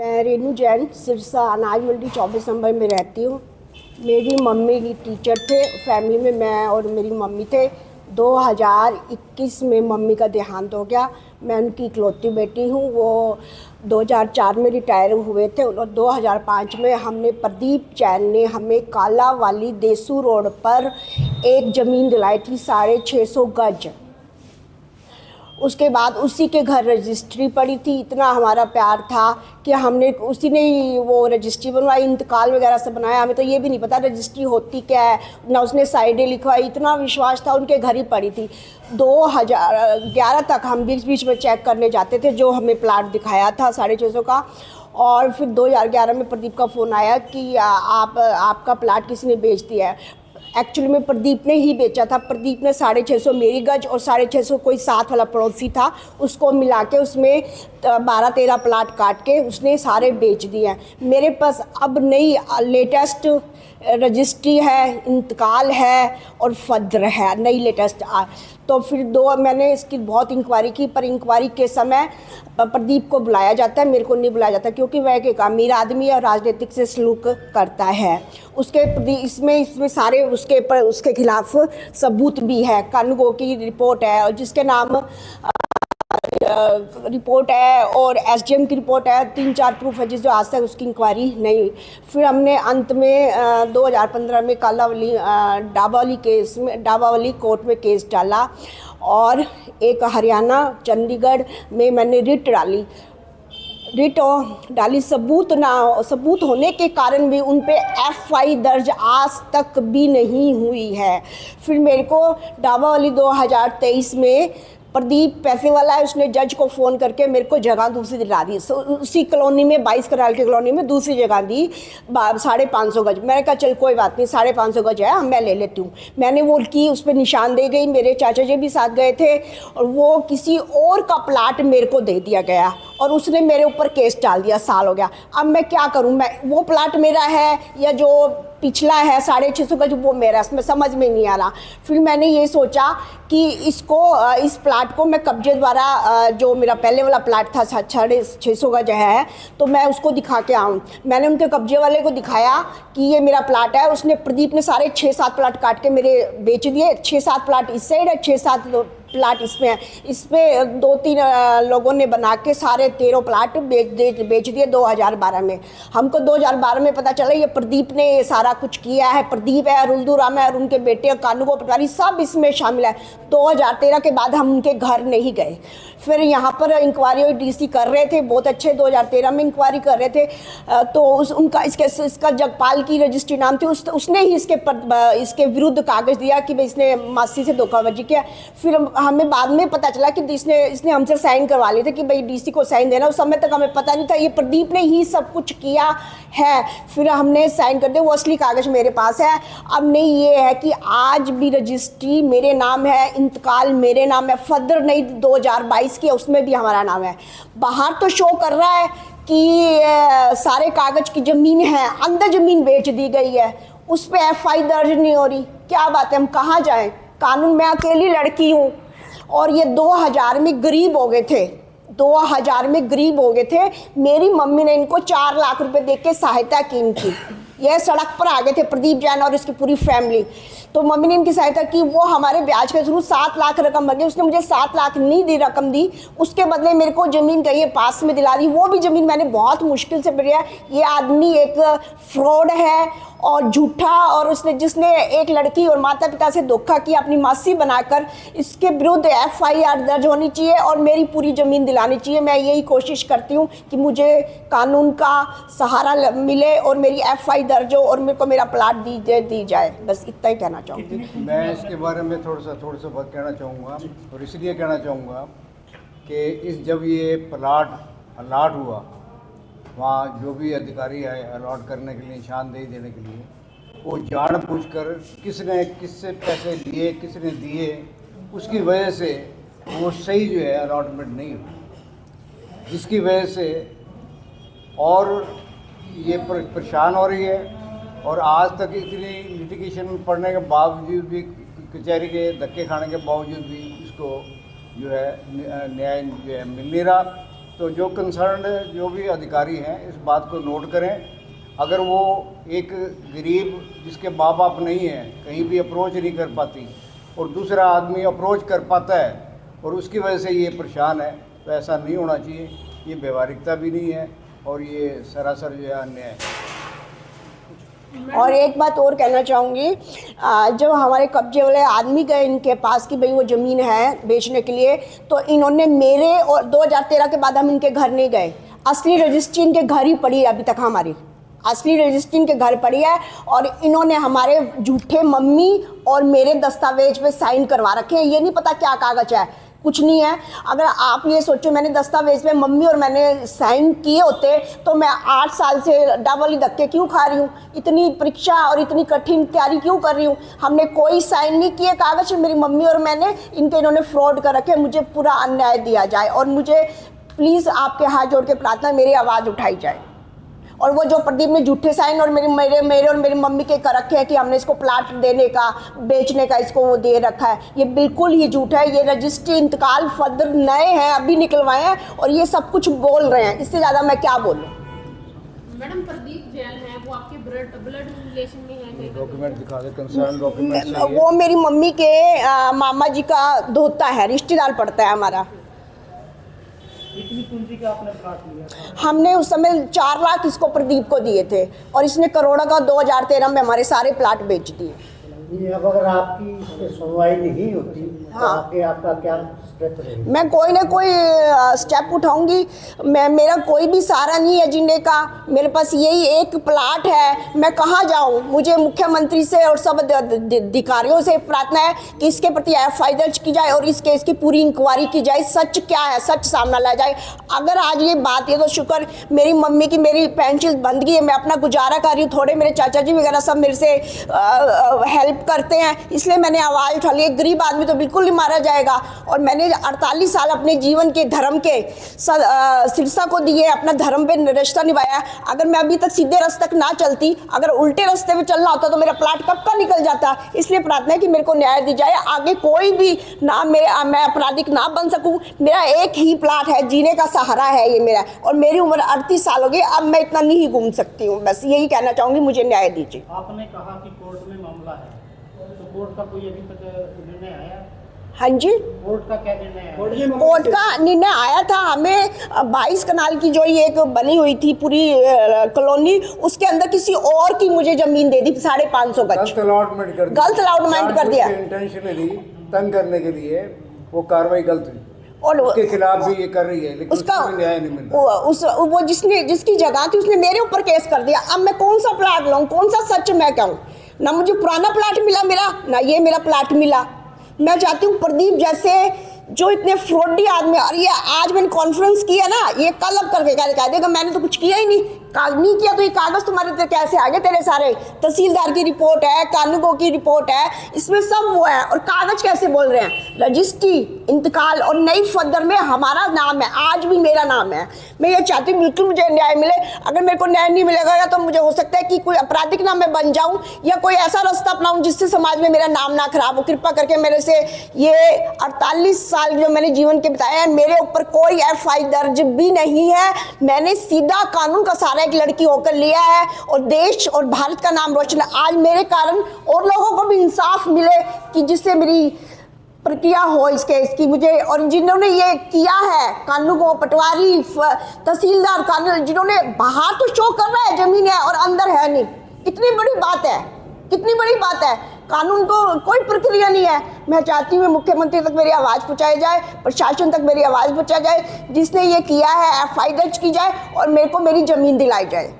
मैं रेनू जैन सिरसा अनाज मंडी 24 नंबर में रहती हूँ। मेरी मम्मी की टीचर थे, फैमिली में मैं और मेरी मम्मी थे। 2021 में मम्मी का देहांत हो गया। मैं उनकी इकलौती बेटी हूँ। वो 2004 में रिटायर हुए थे और 2005 में हमने प्रदीप जैन ने हमें काला वाली देसू रोड पर एक ज़मीन दिलाई थी 650 गज। उसके बाद उसी के घर रजिस्ट्री पड़ी थी। इतना हमारा प्यार था कि हमने उसी ने ही वो रजिस्ट्री बनवाई, इंतकाल वगैरह से बनाया। हमें तो ये भी नहीं पता रजिस्ट्री होती क्या है, ना उसने साइडें लिखवाई। इतना विश्वास था, उनके घर ही पड़ी थी। 2011 तक हम बीच बीच में चेक करने जाते थे, जो हमें प्लाट दिखाया था 650 का। और फिर 2011 में प्रदीप का फ़ोन आया कि आपका प्लाट किसी ने बेच दिया है। एक्चुअली में प्रदीप ने ही बेचा था। प्रदीप ने 650 मेरी गज और 650 कोई साथ वाला पड़ोसी था, उसको मिला के उसमें 12-13 प्लाट काट के उसने सारे बेच दिए हैं। मेरे पास अब नई लेटेस्ट रजिस्ट्री है, इंतकाल है और फद्र है, नई लेटेस्ट। तो फिर मैंने इसकी बहुत इंक्वायरी की, पर इंक्वायरी के समय प्रदीप को बुलाया जाता है, मेरे को नहीं बुलाया जाता, क्योंकि वह एक अमीर आदमी है और राजनीतिक से सलूक करता है। उसके इसमें सारे उसके खिलाफ सबूत भी है। कानूगो की रिपोर्ट है और जिसके नाम रिपोर्ट है और एसडीएम की रिपोर्ट है। 3-4 प्रूफ है जिस जो आज तक उसकी इंक्वायरी नहीं। फिर हमने अंत में 2015 में कालावली डाबावली कोर्ट में केस डाला और एक हरियाणा चंडीगढ़ में मैंने रिट डाली। सबूत होने के कारण भी उन पे एफआई दर्ज आज तक भी नहीं हुई है। फिर मेरे को डाबावली 2023 में प्रदीप पैसे वाला है, उसने जज को फ़ोन करके मेरे को जगह दूसरी दिला दी। उसी कॉलोनी में 22 कराल की कॉलोनी में दूसरी जगह दी 550 गज। मैंने कहा चल कोई बात नहीं, 550 गज है, मैं ले लेती हूँ। मैंने वो की, उस पर निशान दे गई। मेरे चाचा जी भी साथ गए थे और वो किसी और का प्लाट मेरे को दे दिया गया और उसने मेरे ऊपर केस डाल दिया। साल हो गया। अब मैं क्या करूँ? मैं वो प्लाट मेरा है या जो पिछला है 650 गज वो मेरा, इसमें समझ में नहीं आ रहा। फिर मैंने ये सोचा कि इस प्लाट को मैं कब्जे द्वारा, जो मेरा पहले वाला प्लाट था 650 गज है, तो मैं उसको दिखा के आऊँ। मैंने उनके कब्जे वाले को दिखाया कि ये मेरा प्लाट है। उसने प्रदीप ने सारे 6-7 प्लाट काट के मेरे बेच दिए। 6-7 प्लाट इस साइड है, 6-7 प्लाट इसमें है। इस पर 2-3 लोगों ने बना के सारे 13 प्लाट बेच दिए 2012 में। हमको 2012 में पता चला ये प्रदीप ने ये सारा कुछ किया है। प्रदीप है, अरुलदू राम है और उनके बेटे कानूगो पटवारी सब इसमें शामिल है। 2013 के बाद हम उनके घर नहीं गए। फिर यहाँ पर इंक्वायरी डीसी कर रहे थे, बहुत अच्छे 2013 में इंक्वायरी कर रहे थे। तो उनका इसका जगपाल की रजिस्ट्री नाम थी, उसने ही इसके विरुद्ध कागज़ दिया कि भाई इसने मासी से धोखाबाजी किया। फिर हमें बाद में पता चला कि इसने हमसे साइन करवा लिए थे कि भाई डीसी को साइन देना। उस समय तक हमें पता नहीं था ये प्रदीप ने ही सब कुछ किया है। फिर हमने साइन कर दिया, वो असली कागज़ मेरे पास है। अब नहीं ये है कि आज भी रजिस्ट्री मेरे नाम है, इंतकाल मेरे नाम है, फद्र नहीं 2022 की, उसमें भी हमारा नाम है। बाहर तो शो कर रहा है कि सारे कागज़ की ज़मीन है, अंदर ज़मीन बेच दी गई है, उस पर एफआई दर्ज नहीं हो रही। क्या बात है, हम कहाँ जाएं? कानून, मैं अकेली लड़की हूँ और ये 2000 में गरीब हो गए थे। 2000 में गरीब हो गए थे। मेरी मम्मी ने इनको 4 लाख रुपए दे के सहायता की इनकी। ये सड़क पर आ गए थे प्रदीप जैन और इसकी पूरी फैमिली। तो मम्मी ने इनकी सहायता की। वो हमारे ब्याज के थ्रू 7 लाख रकम बन गई। उसने मुझे 7 लाख नहीं दी, रकम दी, उसके बदले मेरे को ज़मीन कहीं पास में दिला दी। वो भी ज़मीन मैंने बहुत मुश्किल से बढ़िया। ये आदमी एक फ्रॉड है और झूठा, और जिसने एक लड़की और माता पिता से धोखा किया अपनी मासी बनाकर, इसके विरुद्ध एफआईआर दर्ज होनी चाहिए और मेरी पूरी ज़मीन दिलानी चाहिए। मैं यही कोशिश करती हूँ कि मुझे कानून का सहारा मिले और मेरी एफआई दर्ज हो और मेरे को मेरा प्लाट दी जाए। बस इतना ही कहना चाहूँगी। मैं इसके बारे में थोड़ा सा बात कहना चाहूँगा और इसलिए कहना चाहूँगा कि जब ये प्लाट अलाट हुआ, वहाँ जो भी अधिकारी आए अलॉट करने के लिए, निशानदेही देने के लिए, वो जानबूझकर किससे पैसे लिए, किसने दिए, उसकी वजह से वो सही जो है अलॉटमेंट नहीं हुई, जिसकी वजह से और ये परेशान हो रही है। और आज तक इतनी लिटिगेशन में पढ़ने के बावजूद भी, कचहरी के धक्के खाने के बावजूद भी इसको जो है न्याय जो है मिल नहीं रहा। तो जो कंसर्न जो भी अधिकारी हैं इस बात को नोट करें। अगर वो एक गरीब जिसके माँ बाप नहीं हैं, कहीं भी अप्रोच नहीं कर पाती और दूसरा आदमी अप्रोच कर पाता है और उसकी वजह से ये परेशान है, तो ऐसा नहीं होना चाहिए। ये व्यवहारिकता भी नहीं है और ये सरासर जो है अन्याय है। और एक बात और कहना चाहूँगी, जब हमारे कब्जे वाले आदमी गए इनके पास कि भाई वो ज़मीन है बेचने के लिए, तो इन्होंने मेरे और 2013 के बाद हम इनके घर नहीं गए। असली रजिस्ट्री इनके घर ही पड़ी है अभी तक, हमारी असली रजिस्ट्री इनके घर पड़ी है और इन्होंने हमारे झूठे मम्मी और मेरे दस्तावेज पे साइन करवा रखे हैं। ये नहीं पता क्या कागज़ है, कुछ नहीं है। अगर आप ये सोचो मैंने दस्तावेज पे मम्मी और मैंने साइन किए होते तो मैं 8 साल से डबल धक्के क्यों खा रही हूँ, इतनी परीक्षा और इतनी कठिन तैयारी क्यों कर रही हूँ। हमने कोई साइन नहीं किए कागज़, मेरी मम्मी और मैंने, इनके इन्होंने फ्रॉड कर रखे। मुझे पूरा अन्याय दिया जाए और मुझे प्लीज़ आपके हाथ जोड़ के प्रार्थना, मेरी आवाज़ उठाई जाए। और वो जो प्रदीप ने झूठे साइन और मेरे और मेरी मम्मी के कर रखे हैं कि हमने इसको प्लाट देने का, बेचने का इसको वो दे रखा है, ये बिल्कुल ही झूठ है। ये रजिस्ट्री इंतकाल फर्दर नए हैं, अभी निकलवाए हैं और ये सब कुछ बोल रहे हैं। इससे ज़्यादा मैं क्या बोलूँ। मैडम प्रदीप जैन है, वो आपके ब्लड रिलेशन में है? डॉक्यूमेंट दिखा दे, कंसर्न डॉक्यूमेंट। वो मेरी मम्मी के मामा जी का धोता है, रिश्तेदार पड़ता है हमारा। कितनी पूंजी का आपने प्लाट लिया था? हमने उस समय 4 लाख इसको प्रदीप को दिए थे और इसने करोड़ों का 2013 में हमारे सारे प्लाट बेच दिए। अब अगर आपकी इस पे सुनवाई नहीं होती तो हाँ। आगे आपका क्या स्टेप रहेगा? मैं कोई ना कोई स्टेप उठाऊंगी। मेरा कोई भी सहारा नहीं है जीने का, मेरे पास यही एक प्लाट है। मैं कहाँ जाऊँ? मुझे मुख्यमंत्री से और सब अधिकारियों से प्रार्थना है कि इसके प्रति एफआईआर दर्ज की जाए और इस केस की पूरी इंक्वायरी की जाए। सच क्या है, सच सामने लाया जाए। अगर आज ये बात है तो शुक्र, मेरी मम्मी की मेरी पेंशन बंद गई है, मैं अपना गुजारा कर रही हूँ। थोड़े मेरे चाचा जी वगैरह सब मेरे से हेल्प करते हैं, इसलिए मैंने आवाज़ उठा ली। एक गरीब आदमी तो बिल्कुल नहीं मारा जाएगा। और मैंने 48 साल अपने जीवन के धर्म के सिरसा को दिए, अपना धर्म पे रिश्ता निभाया। अगर मैं अभी तक सीधे रास्ते तक ना चलती, अगर उल्टे रास्ते पे चलना होता तो मेरा प्लाट कब का निकल जाता। इसलिए प्रार्थना है कि मेरे को न्याय दी जाए, आगे कोई भी ना मैं आपराधिक ना बन सकूं। मेरा एक ही प्लाट है, जीने का सहारा है ये मेरा, और मेरी उम्र 38 साल हो गई। अब मैं इतना नहीं घूम सकती हूँ। बस यही कहना चाहूँगी, मुझे न्याय दीजिए। आपने कहा कि कोर्ट में मामला है, तो कोर्ट का कोई अभी तक निर्णय आया? हाँ जी, कोर्ट का क्या निर्णय आया? कोर्ट का निर्णय आया था। हमें 22 कनाल की जो ये एक बनी हुई थी पूरी कॉलोनी, उसके अंदर किसी और की मुझे जमीन दे दी 550 गज। गलत अलॉटमेंट कर दिया, गलत अलॉटमेंट कर दिया। इंटेंशनली तंग करने के लिए वो कार्रवाई गलत हुई और उसके खिलाफ भी ये कर रही है, लेकिन उसका उसको न्याय नहीं मिल रहा। वो जिसकी जगह थी उसने मेरे ऊपर केस कर दिया। अब मैं कौन सा प्लाट लूँ, कौन सा सच मैं कहूँ? ना मुझे पुराना प्लाट मिला मेरा, ना ये मेरा प्लाट मिला। मैं चाहती हूँ प्रदीप जैसे जो इतने फ्रॉडी आदमी, और ये आज मैंने कॉन्फ्रेंस किया ना, ये कल अब करके कह देगा मैंने तो कुछ किया ही नहीं। नहीं किया तो ये कागज़ तुम्हारे तो कैसे आ गए? तेरे सारे तहसीलदार की रिपोर्ट है, कानूनगो की रिपोर्ट है, इसमें सब वो है। और कागज़ कैसे बोल रहे हैं? रजिस्ट्री, इंतकाल और नई फदर में हमारा नाम है, आज भी मेरा नाम है। मैं ये चाहती हूँ बिल्कुल मुझे न्याय मिले। अगर मेरे को न्याय नहीं मिलेगा तो मुझे हो सकता है कि कोई आपराधिक नाम मैं बन जाऊँ या कोई ऐसा रास्ता अपनाऊँ जिससे समाज में मेरा नाम ना खराब हो। कृपा करके मेरे से ये 48 साल जो मैंने जीवन के बिताए हैं, मेरे ऊपर कोई एफआईआर दर्ज भी नहीं है। मैंने सीधा कानून का सहारा एक लड़की होकर लिया है और देश और भारत का नाम रोशन है। आज मेरे कारण और लोगों को भी इंसाफ मिले कि जिससे मेरी प्रक्रिया हो इस केस की मुझे। और जिन्होंने ये किया है, कानूनगो, पटवारी, तहसीलदार, कानून, जिन्होंने बाहर तो शो कर रहा है जमीन है और अंदर है नहीं, कितनी बड़ी बात है, कितनी बड़ी बात है। कानून को कोई प्रक्रिया नहीं है। मैं चाहती हूँ मुख्यमंत्री तक मेरी आवाज़ पहुँचाई जाए, प्रशासन तक मेरी आवाज़ पहुँचाई जाए, जिसने ये किया है एफआईआर दर्ज की जाए और मेरे को मेरी ज़मीन दिलाई जाए।